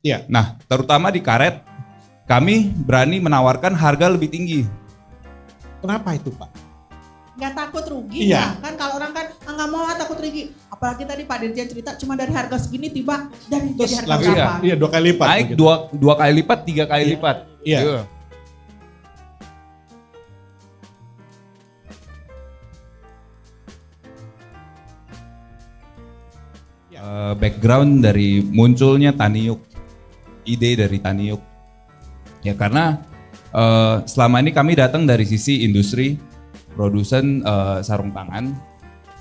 Iya. Nah, terutama di karet, kami berani menawarkan harga lebih tinggi. Kenapa itu, Pak? Nggak takut rugi. Iya. Nah, kan kalau orang kan nggak mau takut rugi. Apalagi tadi Pak Dirjen cerita cuma dari harga segini tiba dari Terus jadi harga langsung berapa. iya 2 kali lipat. Naik begitu. dua kali lipat, 3 kali Iya. lipat. Iya. Gitu. Background dari munculnya Taniuk, ide dari Taniuk, ya karena selama ini kami datang dari sisi industri produsen sarung tangan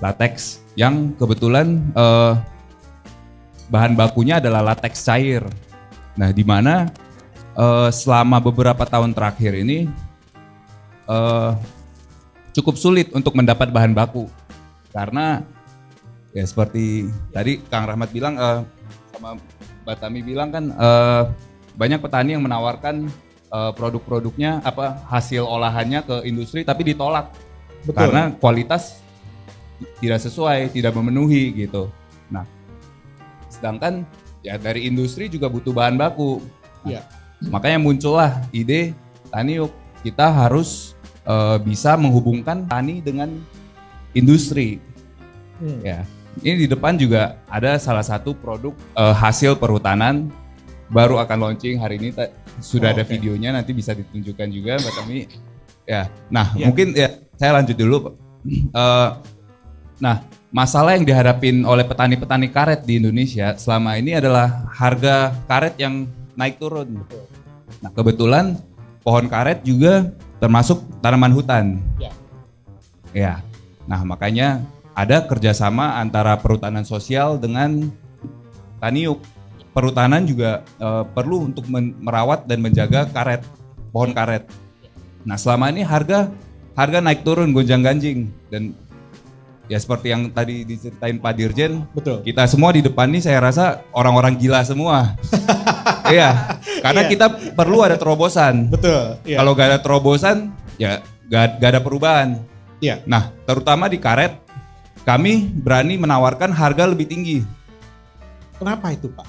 latex yang kebetulan bahan bakunya adalah latex cair. Nah, di mana selama beberapa tahun terakhir ini cukup sulit untuk mendapat bahan baku karena ya seperti tadi Kang Rahmat bilang sama Mbak Tami bilang kan banyak petani yang menawarkan produk-produknya hasil olahannya ke industri tapi ditolak. Betul. Karena kualitas tidak sesuai, tidak memenuhi gitu. Nah, sedangkan ya dari industri juga butuh bahan baku. Nah, Iya. makanya muncullah ide Taniuk, kita harus bisa menghubungkan tani dengan industri. Ya, ini di depan juga ada salah satu produk hasil perhutanan baru akan launching hari ini. Sudah ada oke. videonya, nanti bisa ditunjukkan juga Mbak Tami. Ya, nah Ya. mungkin ya saya lanjut dulu. Nah, masalah yang dihadapin oleh petani-petani karet di Indonesia selama ini adalah harga karet yang naik turun. Nah, kebetulan pohon karet juga termasuk tanaman hutan. Ya. Ya, nah makanya ada kerjasama antara perhutanan sosial dengan Taniuk. Perhutanan juga perlu untuk merawat dan menjaga karet, pohon karet. Nah, selama ini harga naik turun gonjang-ganjing dan ya seperti yang tadi diceritain Pak Dirjen, Betul. kita semua di depan ini saya rasa orang-orang gila semua. Iya, karena Iya. kita perlu ada terobosan. Betul. Iya. Kalau gak ada terobosan, ya gak ada perubahan. Iya. Nah, terutama di karet, kami berani menawarkan harga lebih tinggi. Kenapa itu, Pak?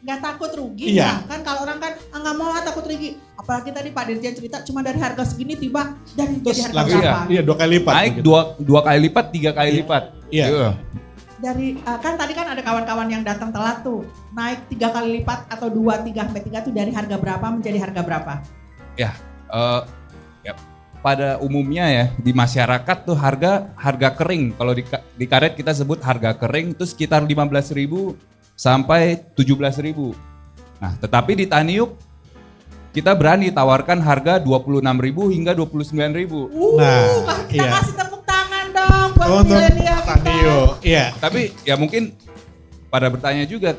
Nggak takut rugi. Iya. Nah, kan kalau orang kan nggak mau takut rugi. Apalagi tadi Pak Dirjen cerita cuma dari harga segini tiba dari Terus jadi harga langsung berapa. iya 2 kali lipat. Naik begitu. dua kali lipat, 3 kali Iya. lipat. Iya. Gitu. Dari kan tadi kan ada kawan-kawan yang datang telat tuh. Naik 3 kali lipat atau 2, 3 sampai 3 tuh dari harga berapa menjadi harga berapa? Ya, pada umumnya ya di masyarakat tuh harga kering. Kalau di karet kita sebut harga kering itu sekitar 15.000 sampai 17.000. Nah, tetapi di Taniuk kita berani tawarkan harga 26.000 hingga 29.000. Nah, Kita iya. kasih tepuk tangan dong buat Untuk milenial kita. Taniuk. Iya. Tapi ya mungkin pada bertanya juga,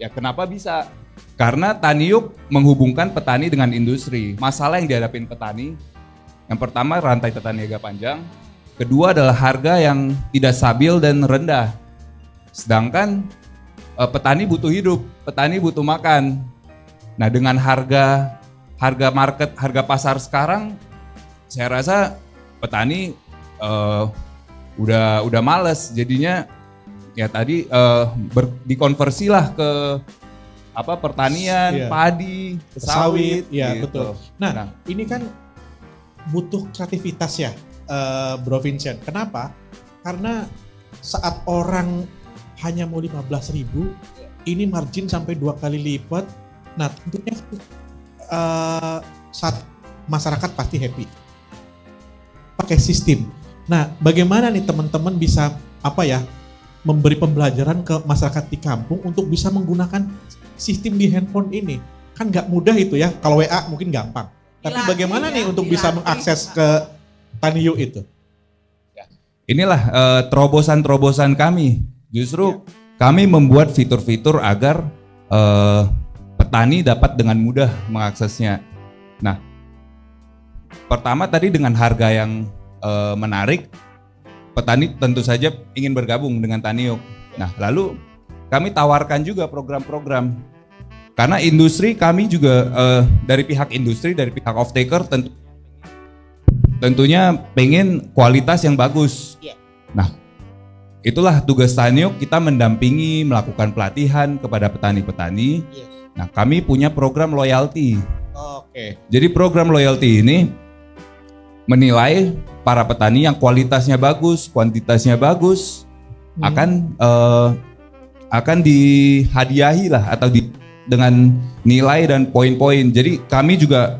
ya kenapa bisa? Karena Taniuk menghubungkan petani dengan industri. Masalah yang dihadapin petani, yang pertama rantai tata niaga panjang, kedua adalah harga yang tidak stabil dan rendah. Sedangkan petani butuh hidup, petani butuh makan. Nah, dengan harga market, harga pasar sekarang, saya rasa petani udah males. Jadinya ya tadi dikonversilah ke pertanian, Iya. padi, sawit. Iya, gitu. betul. Nah, ini kan butuh kreativitas ya, Bro Vincent. Kenapa? Karena saat orang hanya mau 15.000, ini margin sampai 2 kali lipat. Nah, tentunya saat masyarakat pasti happy. Pakai sistem. Nah, bagaimana nih teman-teman bisa memberi pembelajaran ke masyarakat di kampung untuk bisa menggunakan sistem di handphone ini? Kan nggak mudah itu ya. Kalau WA mungkin gampang. Tapi Dilatih bagaimana ya, nih untuk bisa dilatih. mengakses ke Taniuk itu? Inilah terobosan-terobosan kami. Justru kami membuat fitur-fitur agar petani dapat dengan mudah mengaksesnya. Nah, pertama tadi dengan harga yang menarik, petani tentu saja ingin bergabung dengan Taniuk. Nah, lalu kami tawarkan juga program-program. Karena industri kami juga dari pihak industri, dari pihak off-taker tentunya pengen kualitas yang bagus. Iya. Nah, itulah tugas Taniuk, kita mendampingi, melakukan pelatihan kepada petani-petani Nah, kami punya program loyalty. Oke. Jadi program loyalty ini menilai para petani yang kualitasnya bagus, kuantitasnya bagus, akan dihadiahi lah atau dengan nilai dan poin-poin. Jadi kami juga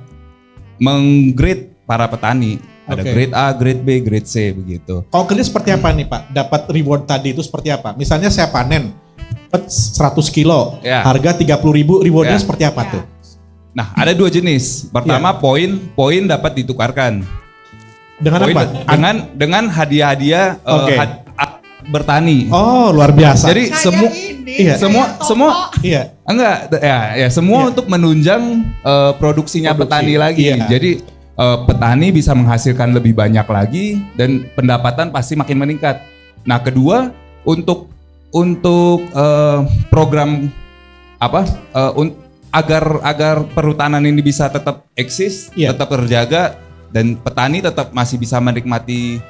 menggrade para petani. Ada Oke. grade A, grade B, grade C begitu. Kalau kerja seperti apa nih Pak? Dapat reward tadi itu seperti apa? Misalnya saya panen dapat 100 kilo, Ya. harga 30.000, rewardnya Ya. seperti apa Ya. tuh? Nah, ada dua jenis. Pertama, poin dapat ditukarkan. Dengan Poin apa? dengan hadiah-hadiah Oke. bertani. Oh, luar biasa. Jadi Kayak semua ini, iya. kayak toko. semua Iya. enggak ya semua Iya. untuk menunjang produksinya Produksi. petani lagi. Iya. Jadi petani bisa menghasilkan lebih banyak lagi dan pendapatan pasti makin meningkat. Nah, kedua untuk program agar perhutanan ini bisa tetap eksis, Iya. tetap terjaga dan petani tetap masih bisa menikmati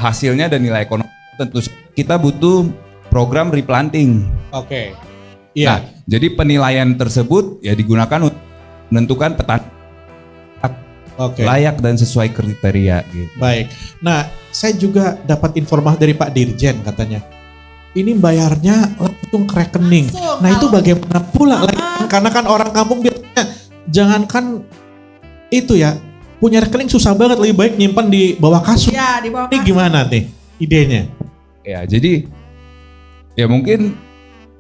hasilnya dan nilai ekonomi. Tentu kita butuh program replanting. Oke. Nah, Iya. jadi penilaian tersebut ya digunakan untuk menentukan petani Oke. layak dan sesuai kriteria gitu. Baik. Nah, saya juga dapat informasi dari Pak Dirjen katanya. Ini bayarnya langsung ke rekening. Langsung, Nah, itu kalau- bagaimana pula? Karena kan orang kampung biasanya jangankan itu ya, punya rekening susah banget, lebih baik nyimpan di bawah kasur. Ya, di bawah Ini kasur. gimana nih idenya? Ya, jadi ya mungkin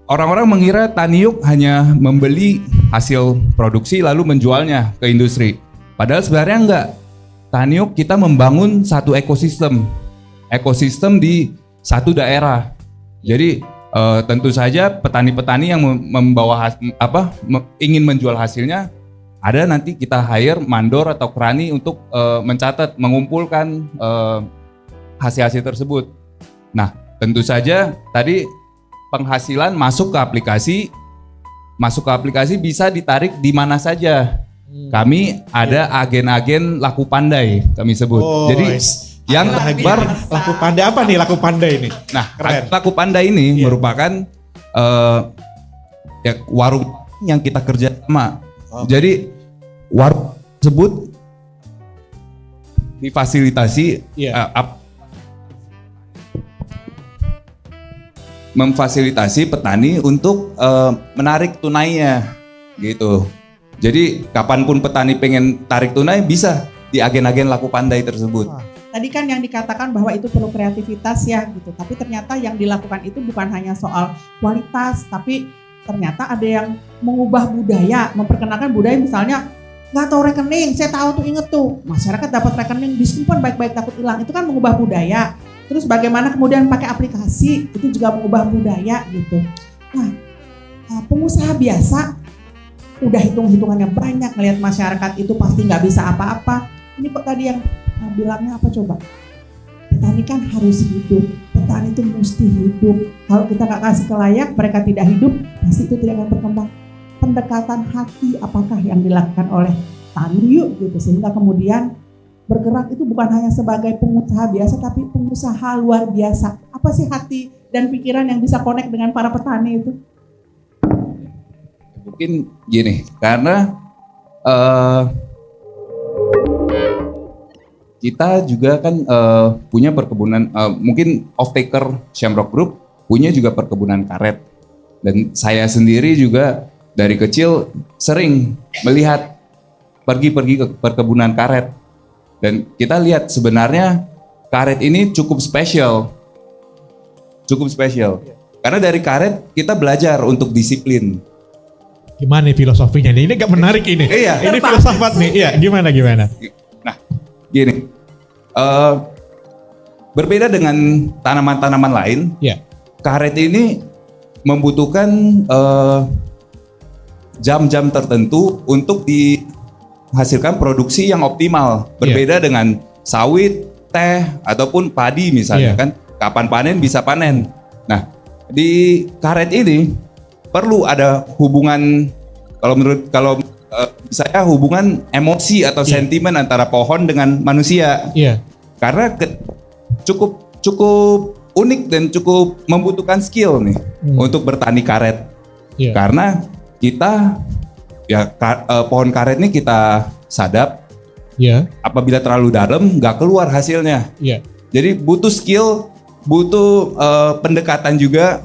orang-orang mengira Taniuk hanya membeli hasil produksi lalu menjualnya ke industri. Padahal sebenarnya enggak. Taniuk kita membangun satu ekosistem di satu daerah. Jadi tentu saja petani-petani yang ingin menjual hasilnya, ada nanti kita hire mandor atau krani untuk mencatat, mengumpulkan hasil-hasil tersebut. Nah, tentu saja tadi penghasilan masuk ke aplikasi bisa ditarik di mana saja. Kami ada agen-agen laku pandai kami sebut. Oh, Jadi nice. yang Luar akbar, biasa. Laku pandai apa nih laku pandai ini? nah Keren. laku pandai ini Iya. merupakan ya warung yang kita kerja sama. Oh. Jadi warung tersebut difasilitasi Iya. memfasilitasi petani untuk menarik tunainya gitu. Jadi kapanpun petani pengen tarik tunai bisa di agen-agen laku pandai tersebut. Wah. Tadi kan yang dikatakan bahwa itu perlu kreativitas ya gitu. Tapi ternyata yang dilakukan itu bukan hanya soal kualitas, tapi ternyata ada yang mengubah budaya, memperkenalkan budaya misalnya nggak tahu rekening, saya tahu tuh, inget tuh masyarakat dapat rekening disimpan baik-baik takut hilang, itu kan mengubah budaya. Terus bagaimana kemudian pakai aplikasi itu juga mengubah budaya gitu. Nah, pengusaha biasa udah hitung-hitungannya banyak, ngelihat masyarakat itu pasti nggak bisa apa-apa. Ini kok tadi yang bilangnya apa coba? Petani kan harus hidup, petani itu mesti hidup. Kalau kita nggak kasih ke layak, mereka tidak hidup, pasti itu tidak akan berkembang. Pendekatan hati apakah yang dilakukan oleh Taniuk gitu, sehingga kemudian bergerak itu bukan hanya sebagai pengusaha biasa, tapi pengusaha luar biasa. Apa sih hati dan pikiran yang bisa connect dengan para petani itu? Mungkin gini, karena kita juga kan punya perkebunan, mungkin off-taker Shamrock Group punya juga perkebunan karet. Dan saya sendiri juga dari kecil sering melihat pergi-pergi ke perkebunan karet. Dan kita lihat sebenarnya karet ini cukup spesial. Cukup spesial. Karena dari karet kita belajar untuk disiplin. Gimana nih filosofinya nih? Ini gak menarik ini. Iya. Ini filsafat nih. Iya, gimana? Nah, gini, berbeda dengan tanaman-tanaman lain, Iya. karet ini membutuhkan jam-jam tertentu untuk dihasilkan produksi yang optimal. Berbeda dengan sawit, teh, ataupun padi misalnya Iya. kan, kapan panen bisa panen. Nah, di karet ini perlu ada hubungan, kalau saya hubungan emosi atau Iya. sentimen antara pohon dengan manusia. Iya. Karena cukup unik dan cukup membutuhkan skill nih untuk bertani karet. Iya. Karena kita ya pohon karet ini kita sadap. Iya. Apabila terlalu dalam nggak keluar hasilnya. Iya. Jadi butuh skill, butuh pendekatan juga.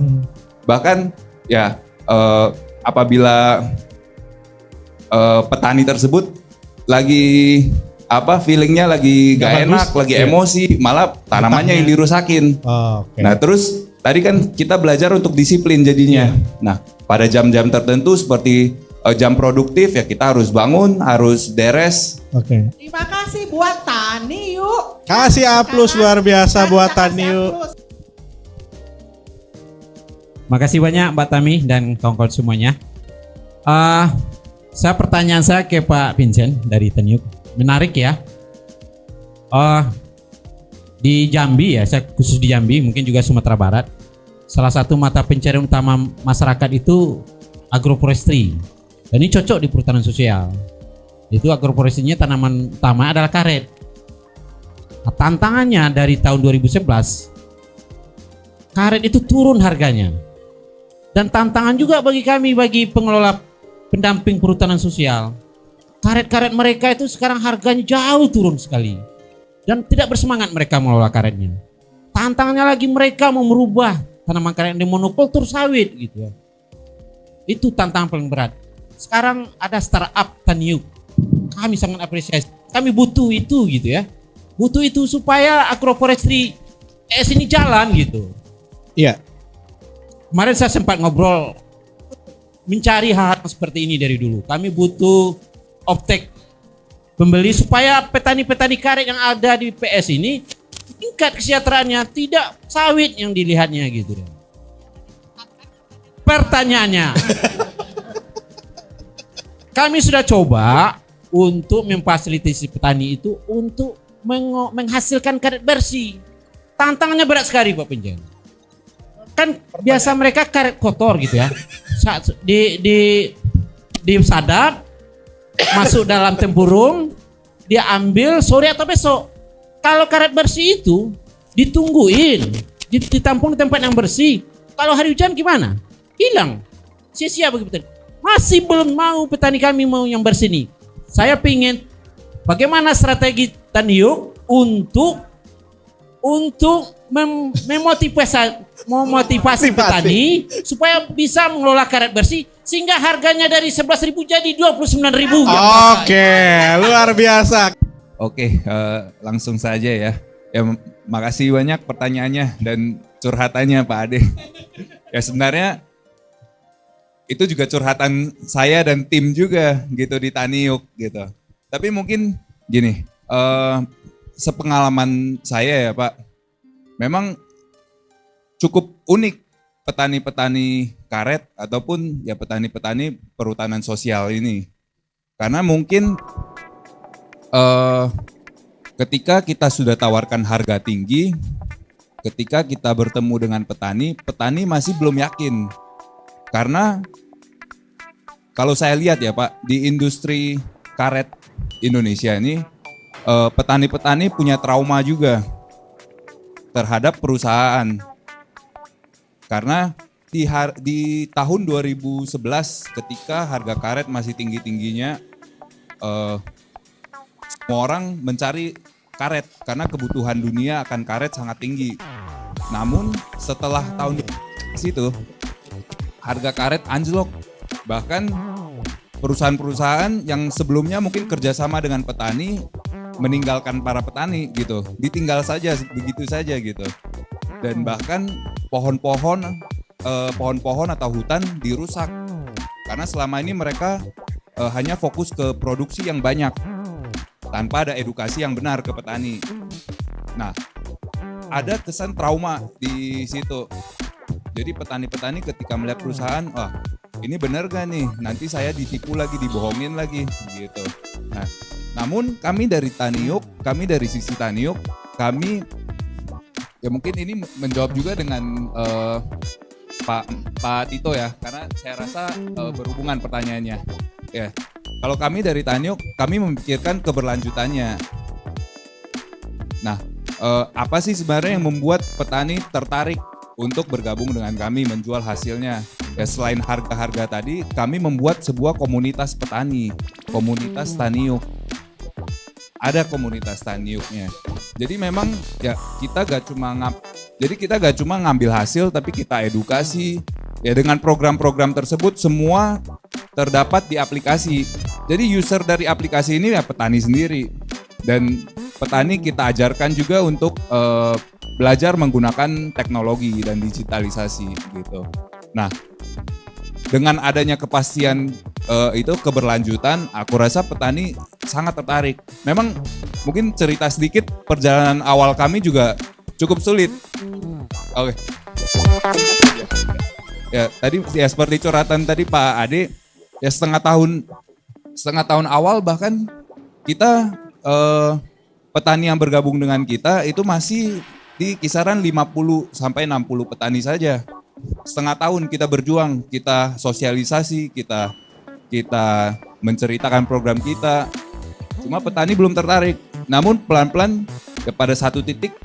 Bahkan ya apabila petani tersebut lagi feelingnya lagi Nggak gak bagus, enak, lagi iya. emosi, malah tanamannya yang dirusakin. Oke. Nah terus tadi kan kita belajar untuk disiplin jadinya. Nah pada jam-jam tertentu seperti jam produktif ya kita harus bangun, harus deres. Oke. Terima kasih buat Tani yuk. Kasih A+ luar biasa buat Kasih Tani yuk. A+. Makasih banyak Mbak Tami dan kawan-kawan semuanya. Pertanyaan saya ke Pak Vincent dari Taniuk. Menarik ya. Di Jambi ya, saya khusus di Jambi, mungkin juga Sumatera Barat. Salah satu mata pencarian utama masyarakat itu agroforestry. Dan ini cocok di perhutanan sosial. Itu agroforestry-nya tanaman utama adalah karet. Nah, tantangannya dari tahun 2011, karet itu turun harganya. Dan tantangan juga bagi kami, bagi pengelola pendamping perhutanan sosial. Karet-karet mereka itu sekarang harganya jauh turun sekali. Dan tidak bersemangat mereka mengelola karetnya. Tantangannya lagi mereka mau merubah tanaman karet yang monokultur sawit gitu ya. Itu tantangan paling berat. Sekarang ada startup Taniuk. Kami sangat apresiasi. Kami butuh itu gitu ya. Butuh itu supaya agroforestry ini jalan gitu. Iya. Kemarin saya sempat ngobrol mencari hal seperti ini dari dulu. Kami butuh offtake pembeli supaya petani-petani karet yang ada di PS ini tingkat kesejahteraannya tidak sawit yang dilihatnya gitu. Pertanyaannya, kami sudah coba untuk memfasilitasi petani itu untuk menghasilkan karet bersih. Tantangannya berat sekali Pak Penjen. Kan biasa mereka karet kotor gitu ya. Disadap, masuk dalam tempurung, dia ambil sore atau besok. Kalau karet bersih itu ditungguin, ditampung di tempat yang bersih. Kalau hari hujan gimana? Hilang. Sia-sia bagi petani. Masih belum mau petani kami mau yang bersih nih. Saya pingin bagaimana strategi Taniuk untuk memotivasi petani supaya bisa mengelola karet bersih sehingga harganya dari 11.000 jadi 29.000. Oke, luar biasa. Oke, langsung saja ya. Ya makasih banyak pertanyaannya dan curhatannya Pak Ade. Ya sebenarnya itu juga curhatan saya dan tim juga gitu di Taniuk gitu. Tapi mungkin gini, sepengalaman saya ya Pak, memang cukup unik petani-petani karet ataupun ya petani-petani perhutanan sosial ini. Karena mungkin ketika kita sudah tawarkan harga tinggi, ketika kita bertemu dengan petani, petani masih belum yakin. Karena kalau saya lihat ya Pak, di industri karet Indonesia ini, petani-petani punya trauma juga terhadap perusahaan. Karena di tahun 2011 ketika harga karet masih tinggi-tingginya, semua orang mencari karet karena kebutuhan dunia akan karet sangat tinggi. Namun setelah tahun itu harga karet anjlok. Bahkan perusahaan-perusahaan yang sebelumnya mungkin kerjasama dengan petani meninggalkan para petani gitu, ditinggal saja begitu saja gitu. Dan bahkan pohon-pohon atau hutan dirusak karena selama ini mereka hanya fokus ke produksi yang banyak tanpa ada edukasi yang benar ke petani. Nah, ada kesan trauma di situ. Jadi petani-petani ketika melihat perusahaan, wah ini benar gak nih? Nanti saya ditipu lagi, dibohongin lagi gitu. Nah, namun kami dari Taniuk, kami dari sisi Taniuk, kami ya mungkin ini menjawab juga dengan Pak Tito ya, karena saya rasa berhubungan pertanyaannya. Ya, kalau kami dari Taniuk, kami memikirkan keberlanjutannya. Nah, apa sih sebenarnya yang membuat petani tertarik untuk bergabung dengan kami menjual hasilnya? Ya selain harga-harga tadi, kami membuat sebuah komunitas petani, komunitas Taniuk. Ada komunitas Taniuknya. Jadi memang ya kita gak cuma ngambil hasil, tapi kita edukasi. Ya dengan program-program tersebut semua terdapat di aplikasi. Jadi user dari aplikasi ini ya petani sendiri. Dan petani kita ajarkan juga untuk belajar menggunakan teknologi dan digitalisasi gitu. Nah, dengan adanya kepastian itu keberlanjutan, aku rasa petani sangat tertarik. Memang mungkin cerita sedikit perjalanan awal kami juga cukup sulit. Oke. Ya tadi ya seperti curhatan tadi Pak Ade, ya setengah tahun awal bahkan kita petani yang bergabung dengan kita itu masih di kisaran 50 sampai 60 petani saja. Setengah tahun kita berjuang, kita sosialisasi, kita menceritakan program kita. Cuma petani belum tertarik. Namun pelan-pelan pada satu titik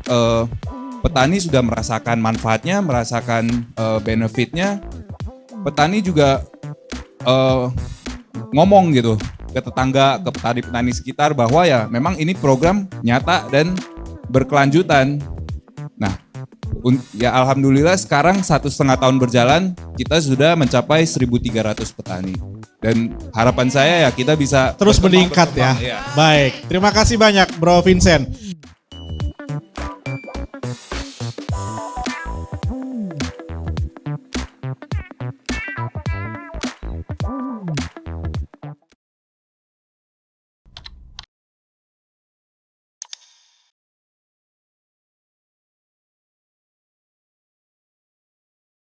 petani sudah merasakan manfaatnya, merasakan benefitnya. Petani juga ngomong gitu ke tetangga, ke petani-petani sekitar bahwa ya memang ini program nyata dan berkelanjutan. Nah, ya alhamdulillah sekarang 1,5 tahun berjalan kita sudah mencapai 1.300 petani. Dan harapan saya ya kita bisa Terus meningkat ya. Iya. Baik, terima kasih banyak Bro Vincent.